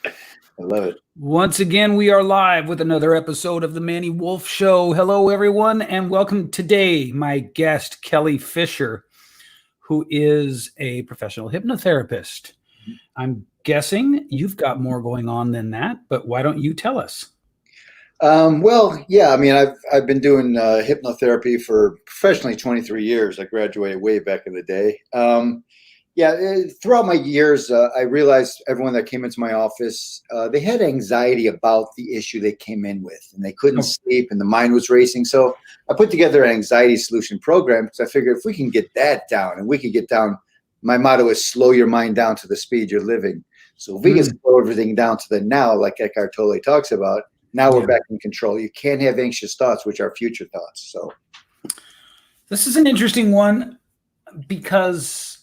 I love it. Once again, we are live with another episode of the Manny Wolfe Show. Hello, everyone, and welcome today. My guest, Kelly Fisher, who is a professional hypnotherapist. I'm guessing you've got more going on than that, but why don't you tell us? Well, yeah, I mean, I've been doing hypnotherapy for professionally 23 years. I graduated way back in the day. Throughout my years, I realized everyone that came into my office, they had anxiety about the issue they came in with, and they couldn't sleep, and the mind was racing. So I put together an anxiety solution program because I figured if we can get that down, and we can get down, my motto is slow your mind down to the speed you're living. So if we can slow everything down to the now, like Eckhart Tolle talks about, now we're back in control. You can't have anxious thoughts, which are future thoughts. So this is an interesting one because,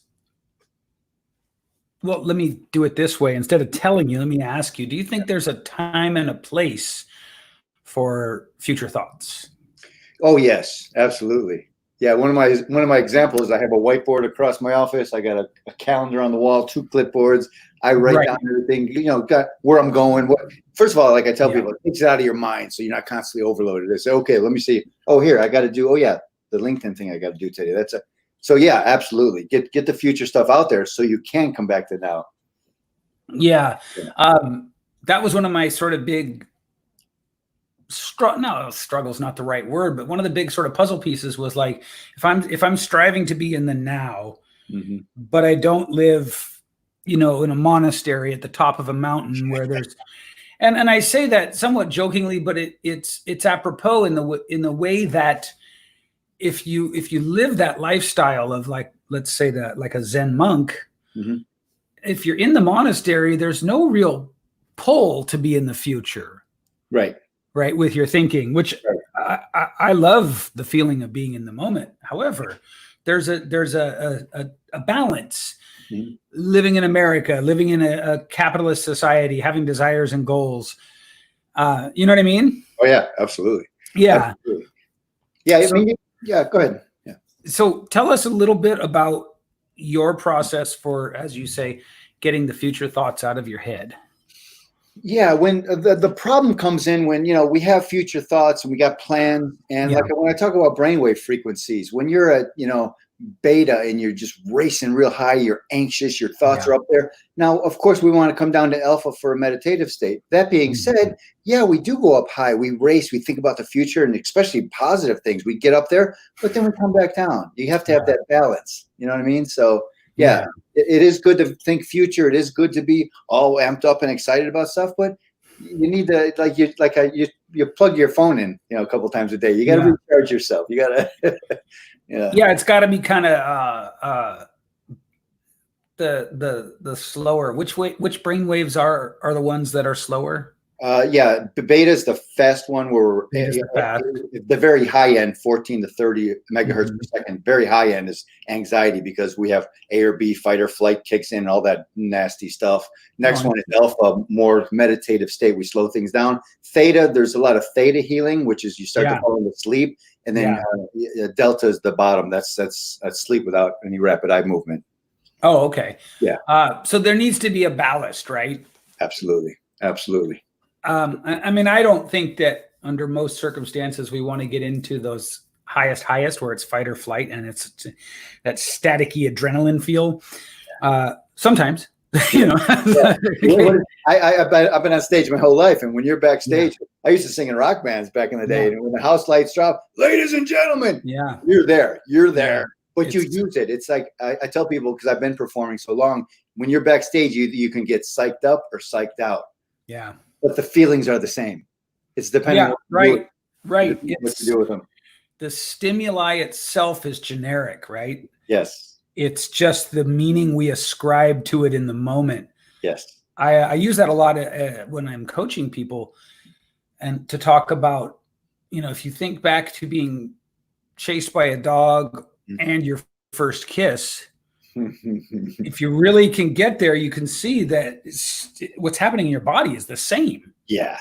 well, let me do it this way. Instead of telling you, let me ask you, do you think there's a time and a place for future thoughts? Oh, yes, absolutely. Yeah, one of my examples, I have a whiteboard across my office. I got a calendar on the wall, 2 clipboards. I write down everything, got where I'm going. First of all, like I tell people, it takes it out of your mind so you're not constantly overloaded. I say, okay, let me see. Oh, here, I got to do, the LinkedIn thing I got to do today. So yeah, absolutely. Get the future stuff out there so you can come back to now. Yeah. That was one of my sort of big struggle's not the right word, but one of the big sort of puzzle pieces was like, if I'm striving to be in the now, but I don't live, in a monastery at the top of a mountain where there's, and I say that somewhat jokingly, but it's apropos in the way that if you live that lifestyle of, like, let's say that like a Zen monk, if you're in the monastery, there's no real pull to be in the future. Right. With your thinking, which I love the feeling of being in the moment. However, there's a balance. Living in America, living in a capitalist society, having desires and goals. You know what I mean? Oh yeah, absolutely. Yeah. Absolutely. Yeah. Go ahead. Yeah. So tell us a little bit about your process for, as you say, getting the future thoughts out of your head. Yeah, when the problem comes in when, we have future thoughts and we got plans. And like when I talk about brainwave frequencies, when you're at, beta and you're just racing real high, you're anxious, your thoughts are up there. Now, of course, we want to come down to alpha for a meditative state. That being said, yeah, we do go up high. We race, we think about the future, and especially positive things. We get up there, but then we come back down. You have to have that balance. You know what I mean? So yeah, it is good to think future. It is good to be all amped up and excited about stuff, but you need to, you plug your phone in, a couple times a day. You got to recharge yourself. You got to, it's got to be kind of the slower. Which brain waves are the ones that are slower? The beta is the fast one where the very high end, 14 to 30 megahertz per second, very high end is anxiety because we have A or B, fight or flight kicks in, all that nasty stuff. Next one is alpha, more meditative state. We slow things down. Theta, there's a lot of theta healing, which is you start to fall into sleep. And then delta is the bottom. That's sleep without any rapid eye movement. Oh, okay. Yeah. So there needs to be a ballast, right? Absolutely. Absolutely. I mean, I don't think that under most circumstances we want to get into those highest where it's fight or flight and it's that staticky adrenaline feel. Sometimes, I've been on stage my whole life, and when you're backstage, I used to sing in rock bands back in the day. And when the house lights drop, ladies and gentlemen, you're there. But you use it. It's like I tell people, because I've been performing so long, when you're backstage, you can get psyched up or psyched out. Yeah. But the feelings are the same. It's depending on right. What to do with them. The stimuli itself is generic, right? Yes. It's just the meaning we ascribe to it in the moment. Yes. I use that a lot when I'm coaching people, and to talk about, if you think back to being chased by a dog and your first kiss, if you really can get there, you can see that what's happening in your body is the same. Yeah.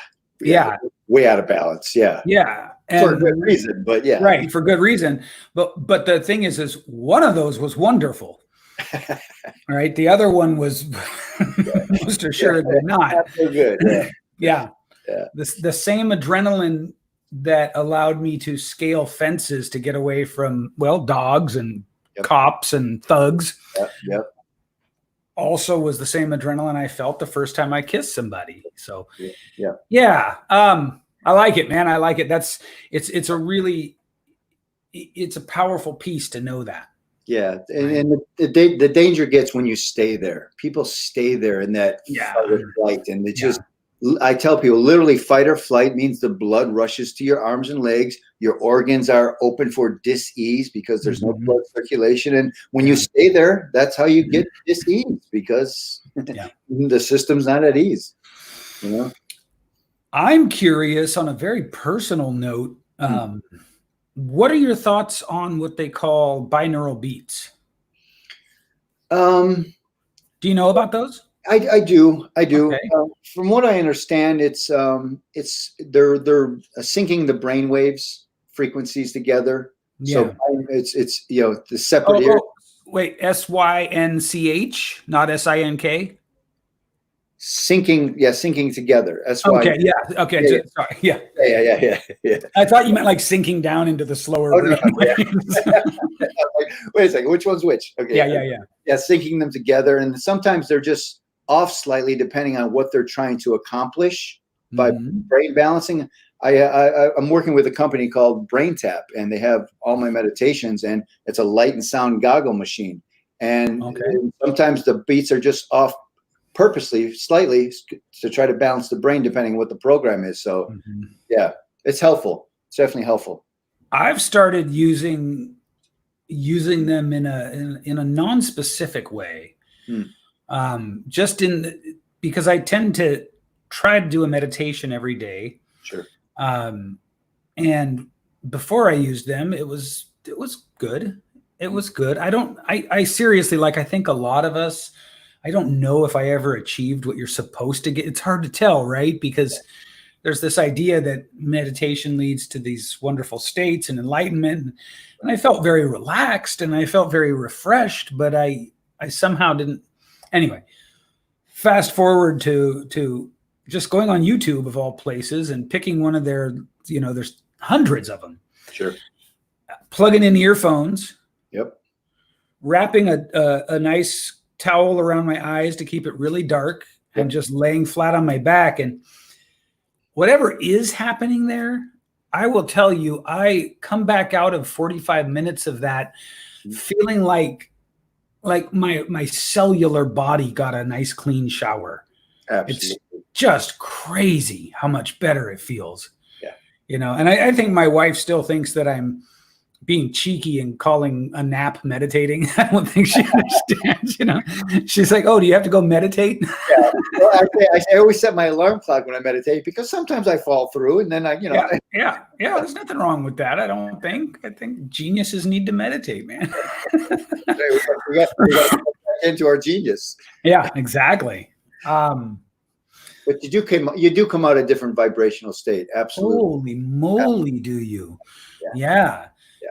way out of balance. Yeah. Yeah. And, for a good reason, but yeah. Right. For good reason. But the thing is one of those was wonderful. All right. The other one was most assuredly not. Not so good. Yeah. Yeah. Yeah. The same adrenaline that allowed me to scale fences to get away from, well, dogs and cops and thugs. Yep. Also was the same adrenaline I felt the first time I kissed somebody. So yeah. I like it, man. I like it. It's a powerful piece to know that. Yeah. And the danger gets when you stay there. People stay there in that fight or flight. And it just, I tell people, literally fight or flight means the blood rushes to your arms and legs. Your organs are open for dis-ease because there's no blood circulation. And when you stay there, that's how you get dis-ease, because the system's not at ease. You know? I'm curious, on a very personal note, what are your thoughts on what they call binaural beats? Do you know about those? I do. Okay. From what I understand, they're syncing the brain waves frequencies together. So it's the separate ear. Wait, SYNCH, not SINK? Syncing together. Okay, sorry, yeah. I thought you meant like sinking down into the slower brain waves. Wait a second, which one's which? Okay. Yeah, syncing them together, and sometimes they're just off slightly depending on what they're trying to accomplish by brain balancing. I'm working with a company called Brain Tap, and they have all my meditations, and it's a light and sound goggle machine. And sometimes the beats are just off purposely, slightly, to try to balance the brain depending on what the program is. So it's helpful. It's definitely helpful. I've started using them in a non-specific way. Because I tend to try to do a meditation every day. Sure. And before I used them, it was good. It was good. I seriously, like, I think a lot of us, I don't know if I ever achieved what you're supposed to get. It's hard to tell, right? Because there's this idea that meditation leads to these wonderful states and enlightenment. And I felt very relaxed and I felt very refreshed, but I somehow didn't. Anyway, fast forward to just going on YouTube, of all places, and picking one of their, there's hundreds of them. Sure. Plugging in earphones. Yep. Wrapping a nice towel around my eyes to keep it really dark, and just laying flat on my back. And whatever is happening there, I will tell you, I come back out of 45 minutes of that feeling like my cellular body got a nice clean shower. Absolutely. It's just crazy how much better it feels. Yeah. And I think my wife still thinks that I'm being cheeky and calling a nap meditating. I don't think she understands, she's like, oh, do you have to go meditate? Yeah. Well, I always set my alarm clock when I meditate, because sometimes I fall through, and then Yeah. There's nothing wrong with that. I don't think. I think geniuses need to meditate, man. we got into our genius. Yeah, exactly. But you do come out a different vibrational state. Absolutely. Holy moly, do you? Yeah.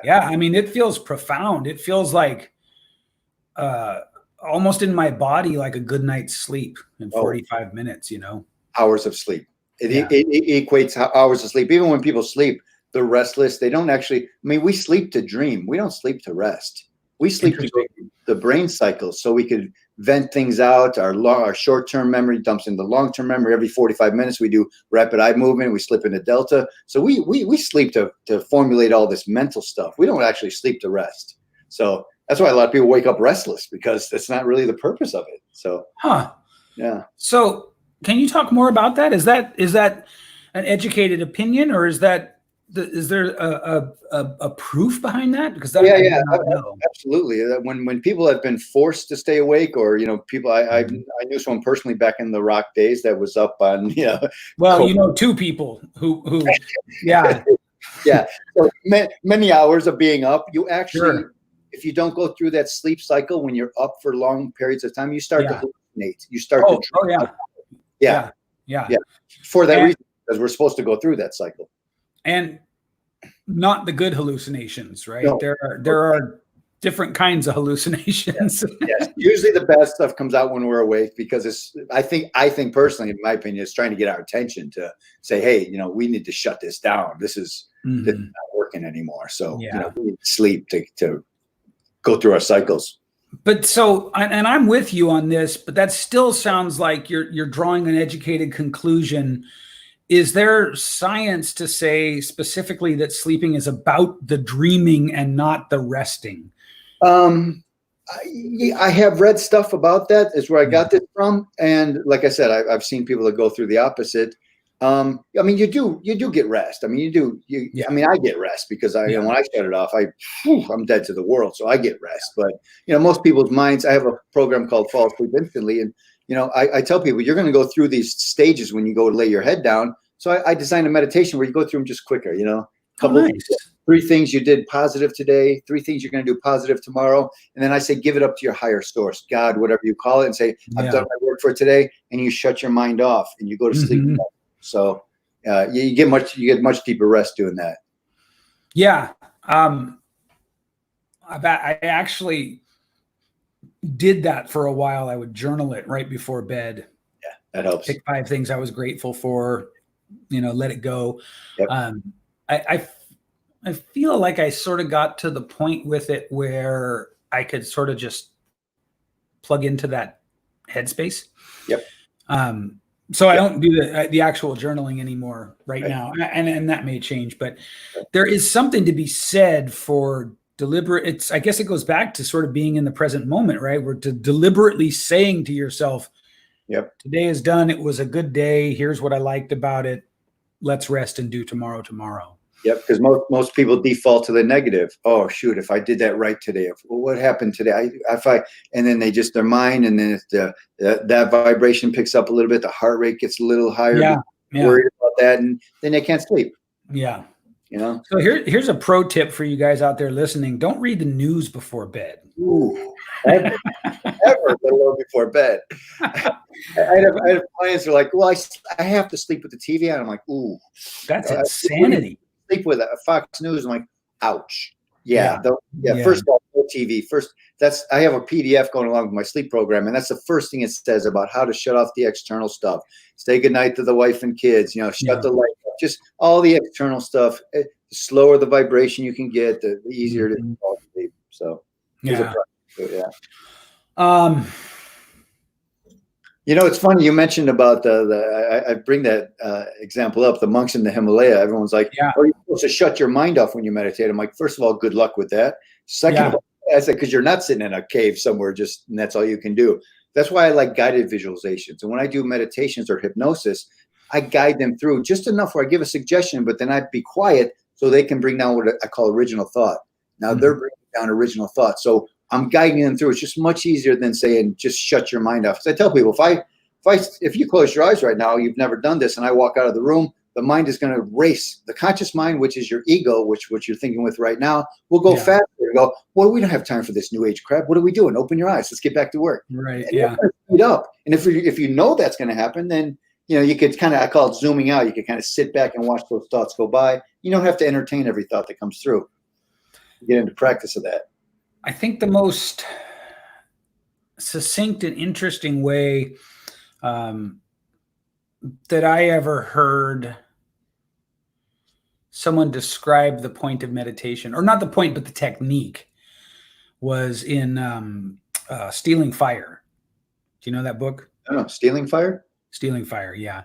I mean, it feels profound. It feels like almost in my body, like a good night's sleep in 45 minutes, Hours of sleep. It equates hours of sleep. Even when people sleep, they're restless. They don't actually, we sleep to dream. We don't sleep to rest. We sleep to go through the brain cycle so we could vent things out. Our short-term memory dumps into long-term memory. Every 45 minutes, we do rapid eye movement. We slip into delta. So we sleep to formulate all this mental stuff. We don't actually sleep to rest. So that's why a lot of people wake up restless, because that's not really the purpose of it. So, yeah. So can you talk more about that? Is that an educated opinion, or is there a proof behind that? Because absolutely. When people have been forced to stay awake, or people, I knew someone personally back in the rock days that was up on Well, two people who yeah. So many hours of being up. You actually, if you don't go through that sleep cycle when you're up for long periods of time, you start to hallucinate. You start to yeah. For that reason, because we're supposed to go through that cycle. And not the good hallucinations, right? No. There are different kinds of hallucinations. Yes. Usually the bad stuff comes out when we're awake, because I think personally, in my opinion, it's trying to get our attention to say, hey, we need to shut this down. This is not working anymore. So, we need sleep to go through our cycles. But so, and I'm with you on this, but that still sounds like you're drawing an educated conclusion. Is there science to say specifically that sleeping is about the dreaming and not the resting? I have read stuff about that. Is where I got this from. And like I said, I've seen people that go through the opposite. I mean, you do get rest. I mean, I mean, I get rest because when I shut it off, I'm dead to the world. So I get rest. But, most people's minds, I have a program called Fall Asleep Instantly. And, I tell people, you're going to go through these stages when you go to lay your head down. So I designed a meditation where you go through them just quicker, Nice. 3 things you did positive today, 3 things you're going to do positive tomorrow. And then I say, give it up to your higher source, God, whatever you call it, and say, I've done my work for today. And you shut your mind off and you go to sleep. So you get much deeper rest doing that. Yeah. I actually did that for a while. I would journal it right before bed. Yeah, that helps. Pick 5 things I was grateful for, let it go. Yep. I feel like I sort of got to the point with it where I could sort of just plug into that headspace. Yep. So I don't do the actual journaling anymore right now, and that may change. But there is something to be said for deliberate. I guess it goes back to sort of being in the present moment, right? We're deliberately saying to yourself, "Yep, today is done. It was a good day. Here's what I liked about it. Let's rest and do tomorrow. Yep, because most people default to the negative. Oh shoot, if I did that right today, what happened today? And then their mind, and then if that vibration picks up a little bit, the heart rate gets a little higher. Worried about that, and then they can't sleep. Yeah. So here's a pro tip for you guys out there listening. Don't read the news before bed. Ooh, ever, let alone before bed. I have clients who are like, well, I have to sleep with the TV on. I'm like, ooh. That's insanity. Sleep with Fox News. I'm like, ouch. Yeah. Yeah. First of all, no TV. I have a PDF going along with my sleep program, and that's the first thing it says about how to shut off the external stuff. Say goodnight to the wife and kids. Shut the light off. Just all the external stuff. The slower the vibration you can get, the easier it is to fall asleep. So it's funny you mentioned about I bring that example up, the monks in the Himalaya. Everyone's like, oh, you're supposed to shut your mind off when you meditate. I'm like, first of all, good luck with that. Second of all, I said, because you're not sitting in a cave somewhere and that's all you can do. That's why I like guided visualizations. And when I do meditations or hypnosis, I guide them through just enough where I give a suggestion, but then I'd be quiet so they can bring down what I call original thought. Now they're bringing down original thought. So I'm guiding them through. It's just much easier than saying, just shut your mind off. Because I tell people, if you close your eyes right now, you've never done this, and I walk out of the room, the mind is going to race. The conscious mind, which is your ego, which you're thinking with right now, will go faster and go, well, we don't have time for this new age crap. What are we doing? Open your eyes. Let's get back to work. Right. And speed up. And if you know that's going to happen, then you could kind of, I call it zooming out. You could kind of sit back and watch those thoughts go by. You don't have to entertain every thought that comes through. Get into practice of that. I think the most succinct and interesting way that I ever heard someone describe the point of meditation, or not the point, but the technique, was in Stealing Fire. Do you know that book? I don't know. Stealing Fire? Stealing Fire, yeah.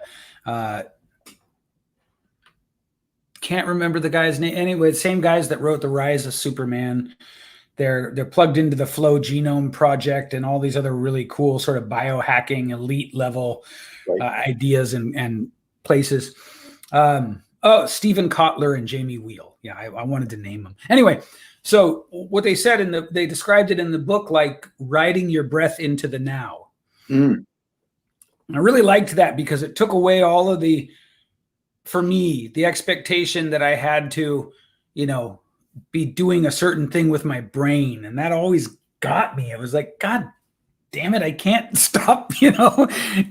Can't remember the guy's name. Anyway, the same guys that wrote The Rise of Superman. They're plugged into the Flow Genome Project and all these other really cool sort of biohacking elite level ideas and places. Stephen Kotler and Jamie Wheel. Yeah, I wanted to name them. Anyway, so what they said they described it in the book like riding your breath into the now. And I really liked that because it took away all of for me, the expectation that I had to, be doing a certain thing with my brain. And that always got me. It was like, God damn it, I can't stop,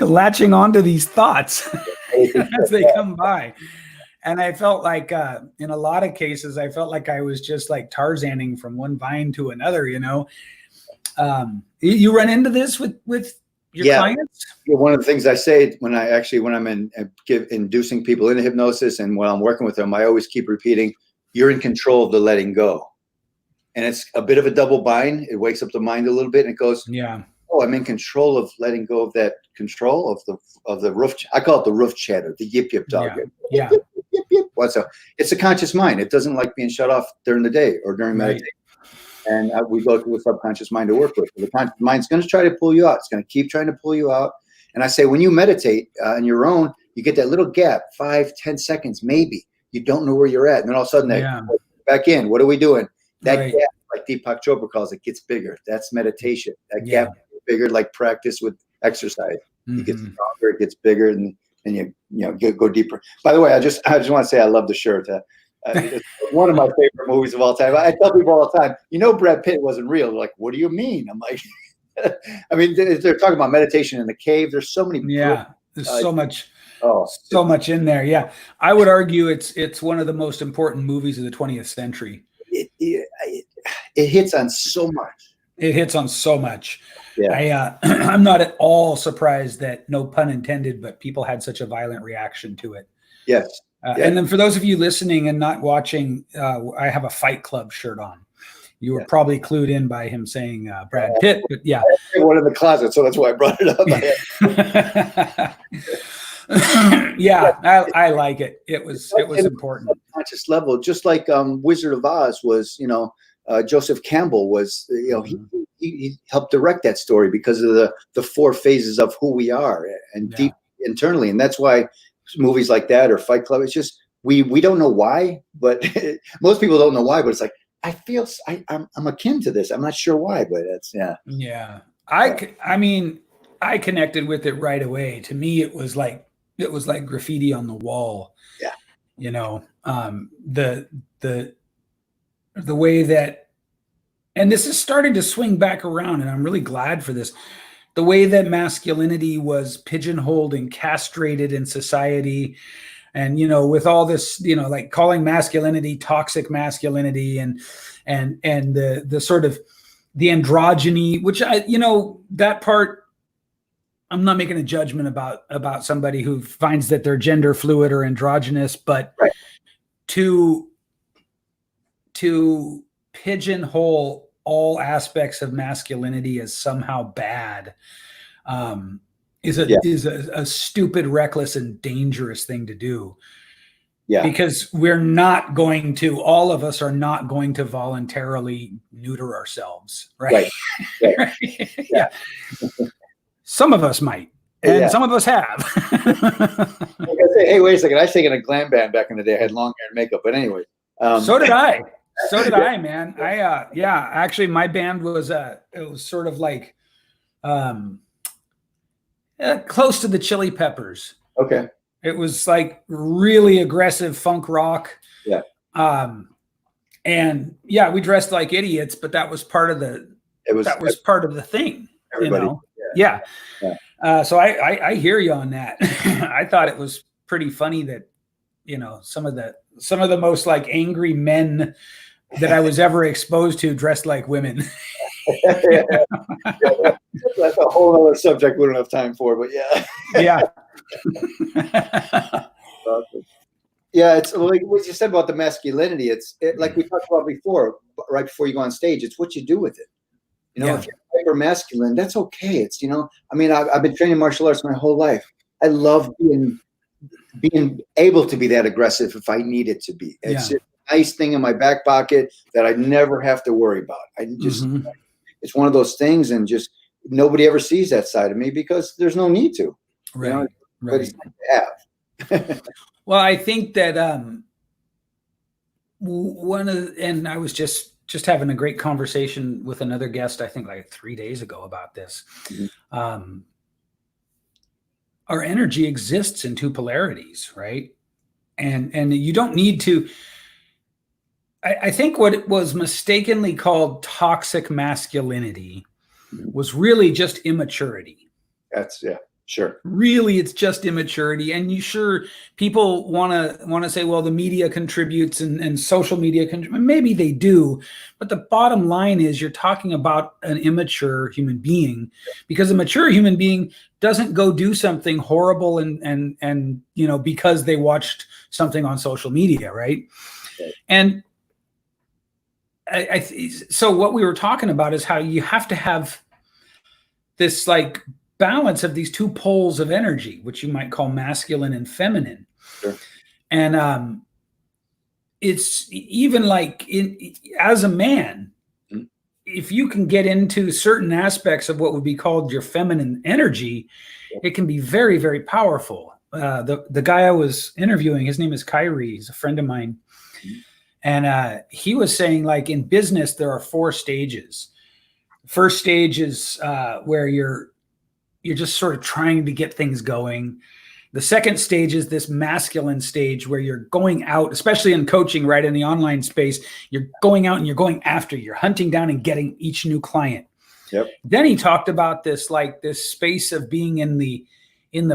latching onto these thoughts as they come by. And I felt like, in a lot of cases, I felt like I was just like Tarzaning from one vine to another, you know. You run into this with your clients? One of the things I say when I'm inducing people into hypnosis and when I'm working with them, I always keep repeating, you're in control of the letting go. And it's a bit of a double bind. It wakes up the mind a little bit and it goes, oh, I'm in control of letting go of that control of the roof. I call it the roof chatter, the yip yip dog. Yeah. Yip, yip, yip. What's up? It's a conscious mind. It doesn't like being shut off during the day or during meditation. And we go to the subconscious mind to work with. The conscious mind's going to try to pull you out. It's going to keep trying to pull you out. And I say, when you meditate on your own, you get that little gap, 5-10 seconds, maybe. You don't know where you're at. And then all of a sudden, back in. What are we doing? That gap, like Deepak Chopra calls it, gets bigger. That's meditation. That gap gets bigger, like practice with exercise. You get stronger, it gets bigger, and you go deeper. By the way, I just want to say I love the shirt. It's one of my favorite movies of all time. I tell people all the time, Brad Pitt wasn't real. They're like, what do you mean? I'm like, I mean, they're talking about meditation in the cave. There's so many. There's so much. So much in there. Yeah, I would argue it's one of the most important movies of the 20th century. It hits on so much. It hits on so much. Yeah. I'm not at all surprised that, no pun intended, but people had such a violent reaction to it. Yes. And then for those of you listening and not watching, I have a Fight Club shirt on. You were probably clued in by him saying Brad Pitt, but I have one in the closet, so that's why I brought it up. I like it. It was important. Conscious level, just like Wizard of Oz was, Joseph Campbell was, he helped direct that story because of the 4 phases of who we are and deep internally. And that's why movies like that or Fight Club, it's just, we don't know why, but most people don't know why, but it's like, I feel I'm akin to this. I'm not sure why, but that's, I mean, I connected with it right away. To me, it was like graffiti on the wall. The way that, and this is starting to swing back around, and I'm really glad for this. The way that masculinity was pigeonholed and castrated in society, and with all this, like calling masculinity toxic masculinity, and the sort of the androgyny, which that part, I'm not making a judgment about somebody who finds that they're gender fluid or androgynous, but to pigeonhole all aspects of masculinity as somehow bad is a stupid, reckless, and dangerous thing to do. Because all of us are not going to voluntarily neuter ourselves, right? Some of us might, and some of us have. Hey, wait a second. I was taking a glam band back in the day. I had long hair and makeup, but anyway. So did I. I, man. Actually, my band was it was sort of like close to the Chili Peppers. Okay. It was like really aggressive funk rock. Yeah. And we dressed like idiots, but that was part of the part of the thing. Everybody. So I hear you on that. I thought it was pretty funny that some of the most like angry men that I was ever exposed to dressed like women. That's a whole other subject we don't have time for, but it's like what you said about the masculinity. It's like we talked about before, right before you go on stage. It's what you do with it. If you're hyper masculine, that's okay. It's I mean, I've been training martial arts my whole life. I love being able to be that aggressive if I need it to be. It's just a nice thing in my back pocket that I never have to worry about. I just it's one of those things, and just nobody ever sees that side of me because there's no need to. Right. But it's nice to have. Well, I think that and I was just having a great conversation with another guest, I think like 3 days ago about this. Our energy exists in 2 polarities, right? And you don't need to. I think what was mistakenly called toxic masculinity was really just immaturity. That's Sure. Really, it's just immaturity. And people want to say, well, the media contributes and social media maybe they do, but the bottom line is you're talking about an immature human being, because a mature human being doesn't go do something horrible and because they watched something on social media, right? And so what we were talking about is how you have to have this like balance of these two poles of energy, which you might call masculine and feminine. Sure. And it's even like as a man, if you can get into certain aspects of what would be called your feminine energy, it can be very, very powerful. The guy I was interviewing, his name is Kyrie. He's a friend of mine. And he was saying, like, in business, there are 4 stages. First stage is where you're just sort of trying to get things going. The second stage is this masculine stage where you're going out, especially in coaching, right? In the online space, you're going out and you're going after, you're hunting down and getting each new client. Yep. Then he talked about this space of being in the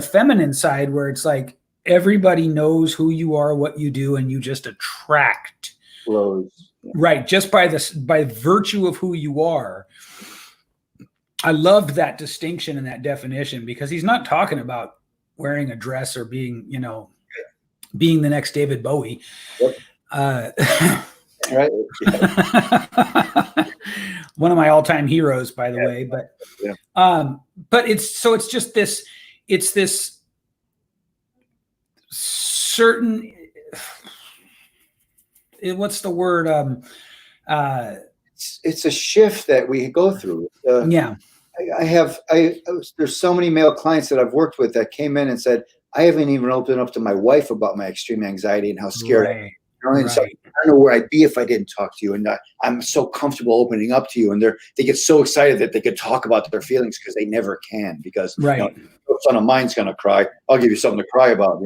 feminine side, where it's like everybody knows who you are, what you do, and you just attract. Flows. Right. Just by virtue of who you are. I loved that distinction and that definition, because he's not talking about wearing a dress or being the next David Bowie. Yep. Right. One of my all-time heroes, by the way. But it's just this. It's this certain. What's the word? It's a shift that we go through. Yeah. There's so many male clients that I've worked with that came in and said, I haven't even opened up to my wife about my extreme anxiety and how scared I am. And so I don't know where I'd be if I didn't talk to you. And I'm so comfortable opening up to you. And they get so excited that they could talk about their feelings, because they never can. Because no son of mine's going to cry. I'll give you something to cry about,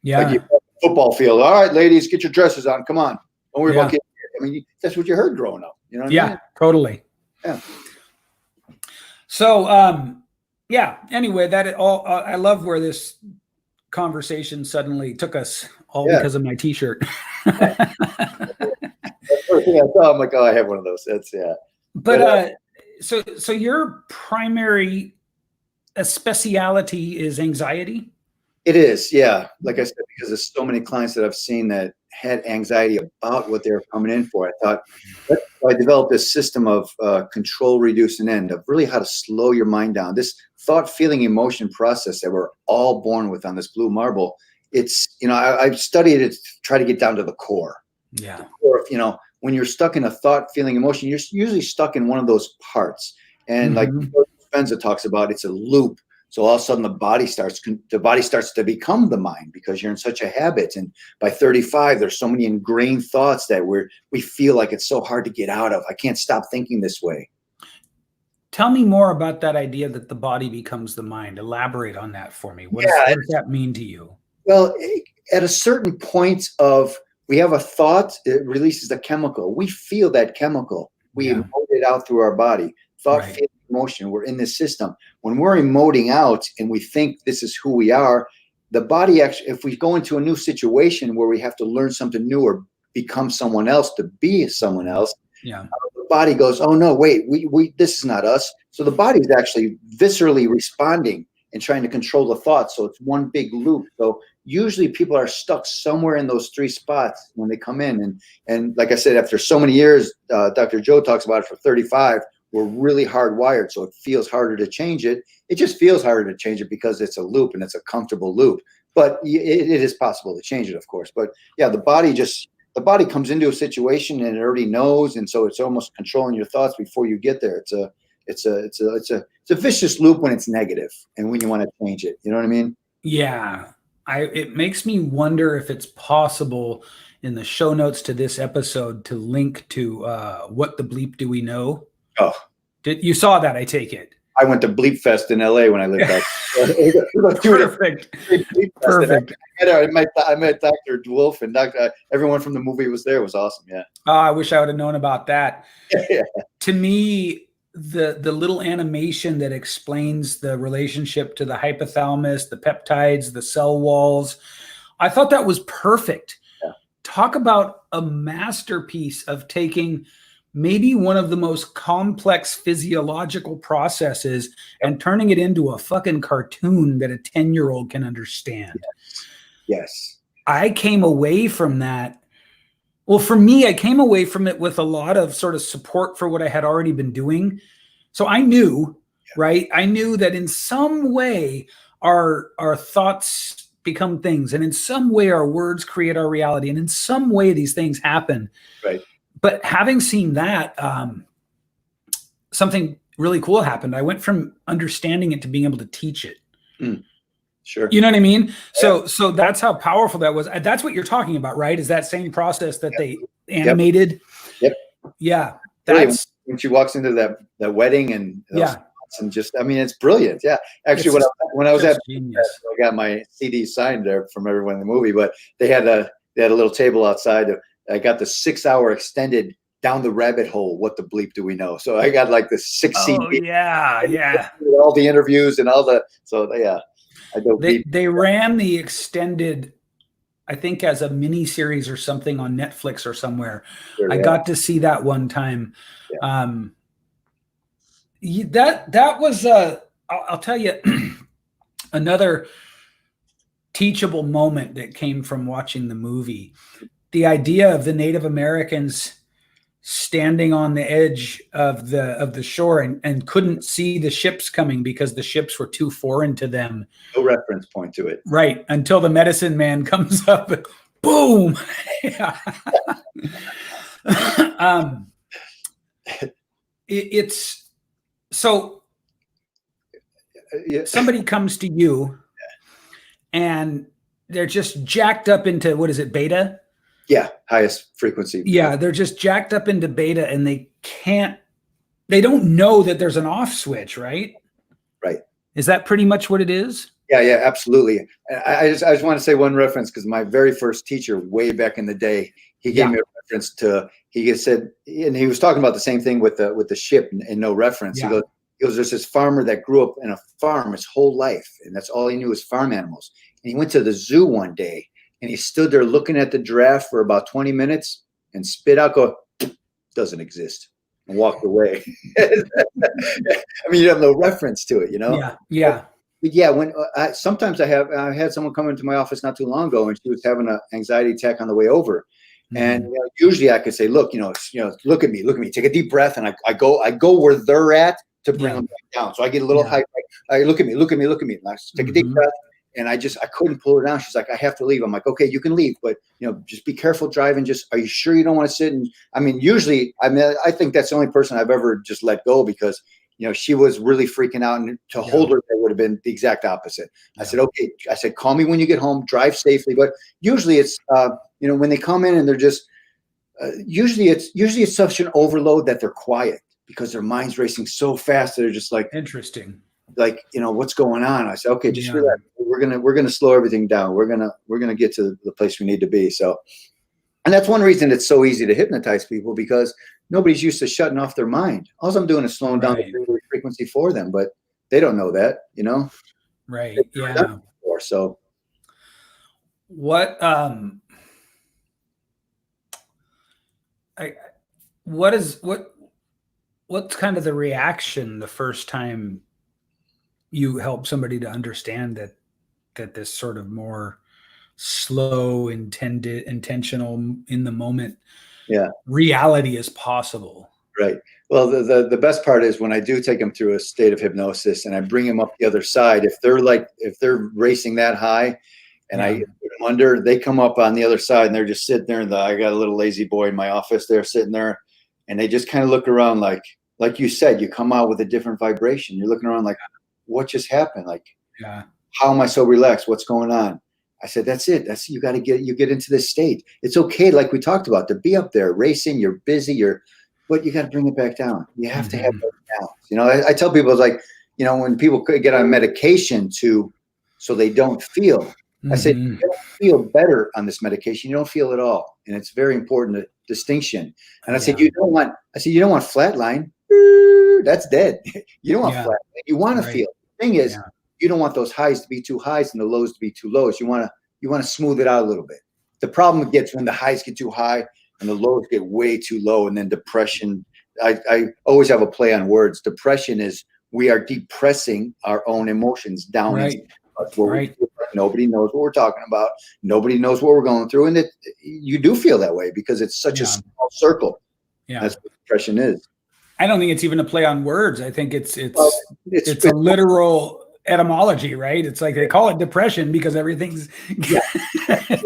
Yeah. Like football field. All right, ladies, get your dresses on. Come on. Don't worry about getting here. I mean, that's what you heard growing up. You know what I mean? Totally. Yeah. So, anyway, I love where this conversation suddenly took us all because of my t-shirt. I'm like, oh, I have one of those. But so your primary speciality is anxiety? It is, yeah. Like I said, because there's so many clients that I've seen that had anxiety about what they were coming in for. I developed this system of control, reduce, and end, of really how to slow your mind down. This thought, feeling, emotion process that we're all born with on this blue marble. It's, I've studied it to try to get down to the core. Yeah. Or when you're stuck in a thought, feeling, emotion, you're usually stuck in one of those parts. And like Spencer talks about, it's a loop. So all of a sudden the body starts to become the mind, because you're in such a habit. And by 35, there's so many ingrained thoughts that we feel like it's so hard to get out of. I can't stop thinking this way. Tell me more about that idea that the body becomes the mind. Elaborate on that for me. What does that mean to you? Well, at a certain point we have a thought, it releases a chemical. We feel that chemical. We emote it out through our body. Thought, feeling, emotion. We're in this system. When we're emoting out and we think this is who we are, the body actually, if we go into a new situation where we have to learn something new or become someone else to be someone else, the body goes, oh no, wait, we this is not us. So the body is actually viscerally responding and trying to control the thoughts. So it's one big loop. So usually people are stuck somewhere in those 3 spots when they come in. And like I said, after so many years, Dr. Joe talks about it, for 35, we're really hardwired. So it feels harder to change it. It just feels harder to change it because it's a loop, and it's a comfortable loop. But it is possible to change it, of course. But yeah, the body comes into a situation and it already knows. And so it's almost controlling your thoughts before you get there. It's a vicious loop when it's negative and when you want to change it. You know what I mean? Yeah. It makes me wonder if it's possible in the show notes to this episode to link to What the Bleep Do We Know? Oh, you saw that? I take it. I went to Bleep Fest in LA when I lived out. Perfect. Perfect. I met Dr. Wolfe and everyone from the movie was there. It was awesome. Yeah. Oh, I wish I would have known about that. To me, the little animation that explains the relationship to the hypothalamus, the peptides, the cell walls. I thought that was perfect. Yeah. Talk about a masterpiece of taking maybe one of the most complex physiological processes and turning it into a fucking cartoon that a 10-year-old can understand. Yes. I came away from that. Well, for me, I came away from it with a lot of sort of support for what I had already been doing. So I knew, right? I knew that in some way our thoughts become things, and in some way our words create our reality, and in some way these things happen. Right. But having seen that, something really cool happened. I went from understanding it to being able to teach it. Sure. You know what I mean? So that's how powerful that was. That's what you're talking about, right? Is that same process that they animated? Yep. Yeah. That's when she walks into that wedding and and just, I mean, it's brilliant. Yeah. Actually, when I was at, I got my CD signed there from everyone in the movie, but they had a little table outside. I got the 6-hour extended Down the Rabbit Hole. What the bleep do we know? So I got like the 6 CD. Oh yeah. All the interviews and all the, so yeah. They ran the extended, I think, as a mini series or something on Netflix or somewhere. Sure, I got to see that one time. That was I'll tell you another teachable moment that came from watching the movie. The idea of the Native Americans standing on the edge of the shore and couldn't see the ships coming because the ships were too foreign to them. No reference point to it. Right. Until the medicine man comes up and boom. It's so somebody comes to you and they're just jacked up into, what is it, beta? Yeah, highest frequency. Yeah, they're just jacked up into beta and they don't know that there's an off switch, right? Right. Is that pretty much what it is? Yeah, absolutely. I just want to say one reference, because my very first teacher way back in the day, he gave me a reference to, he said, and he was talking about the same thing with the ship and no reference. Yeah. He goes, there's this farmer that grew up in a farm his whole life, and that's all he knew was farm animals. And he went to the zoo one day, and he stood there looking at the giraffe for about 20 minutes and spit out, go, doesn't exist, and walked away. I mean, you have no reference to it, you know? Yeah. But yeah, when sometimes I had someone come into my office not too long ago, and she was having an anxiety attack on the way over. And usually I could say, look, look at me, take a deep breath. And I go where they're at to bring them back down. So I get a little high. Look at me. And I take a deep breath. And I couldn't pull her down. She's like, I have to leave. I'm like, okay, you can leave, but just be careful driving. Are you sure you don't want to sit? And I mean, usually, I think that's the only person I've ever just let go, because, she was really freaking out, and to hold her, that would have been the exact opposite. I said, okay. I said, call me when you get home, drive safely. But usually it's, when they come in and they're just, usually it's such an overload that they're quiet because their mind's racing so fast. They're just like, interesting. Like, what's going on? I said, okay, just relax. We're gonna slow everything down. We're gonna get to the place we need to be. So, and that's one reason it's so easy to hypnotize people, because nobody's used to shutting off their mind. All I'm doing is slowing down the frequency for them, but they don't know that, Right. Yeah. Before, so what's kind of the reaction the first time you help somebody to understand that this sort of more slow, intentional, in the moment reality is possible? Right. Well, the best part is when I do take them through a state of hypnosis and I bring them up the other side, if they're racing that high and I put them under, they come up on the other side and they're just sitting there. I got a little lazy boy in my office. They're sitting there and they just kind of look around like you said, you come out with a different vibration. You're looking around like, what just happened? Like, how am I so relaxed? What's going on? I said, that's it. You get into this state. It's okay. Like we talked about, to be up there racing, you're busy, but you got to bring it back down. You have to have that balance. I tell people, it's like, when people get on medication so they don't feel, I said, you don't feel better on this medication. You don't feel at all. And it's very important distinction. And I said, you don't want flatline. that's dead. You don't want flat. You want to feel. The thing is, you don't want those highs to be too highs and the lows to be too lows. You want to smooth it out a little bit. The problem gets when the highs get too high and the lows get way too low, and then depression. I always have a play on words. Depression is we are depressing our own emotions down. Right. Nobody knows what we're talking about. Nobody knows what we're going through, and you do feel that way because it's such a small circle. Yeah, that's what depression is. I don't think it's even a play on words. I think it's a literal etymology, right? It's like they call it depression because everything's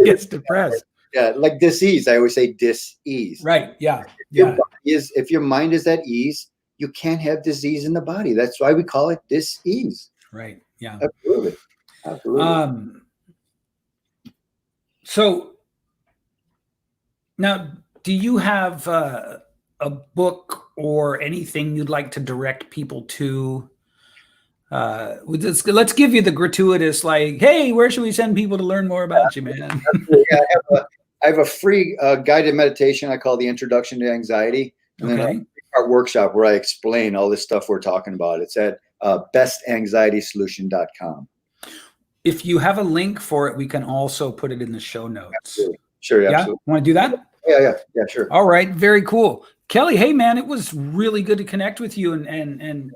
gets depressed. Yeah, like dis-ease. I always say dis-ease. Right. Yeah. If your mind is at ease, you can't have disease in the body. That's why we call it dis-ease. Right. Yeah. Absolutely. So now, do you have a book or anything you'd like to direct people to? Let's give you the gratuitous, like, hey, where should we send people to learn more about you, man? I have a free guided meditation I call the Introduction to Anxiety, and then a 3-part workshop where I explain all this stuff we're talking about. It's at bestanxietysolution.com. If you have a link for it, we can also put it in the show notes. Absolutely. Sure, absolutely. Want to do that? Yeah, sure. All right, very cool. Kelly, hey man, it was really good to connect with you and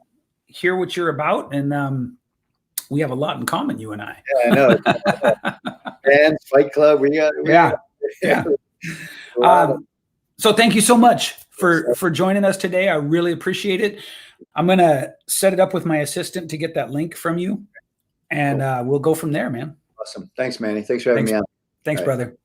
hear what you're about. And we have a lot in common, you and I. Yeah, I know. And Fight Club, yeah. So thank you so much for joining us today. I really appreciate it. I'm gonna set it up with my assistant to get that link from you, and we'll go from there, man. Awesome. Thanks, Manny. Thanks for having me on. Thanks, brother.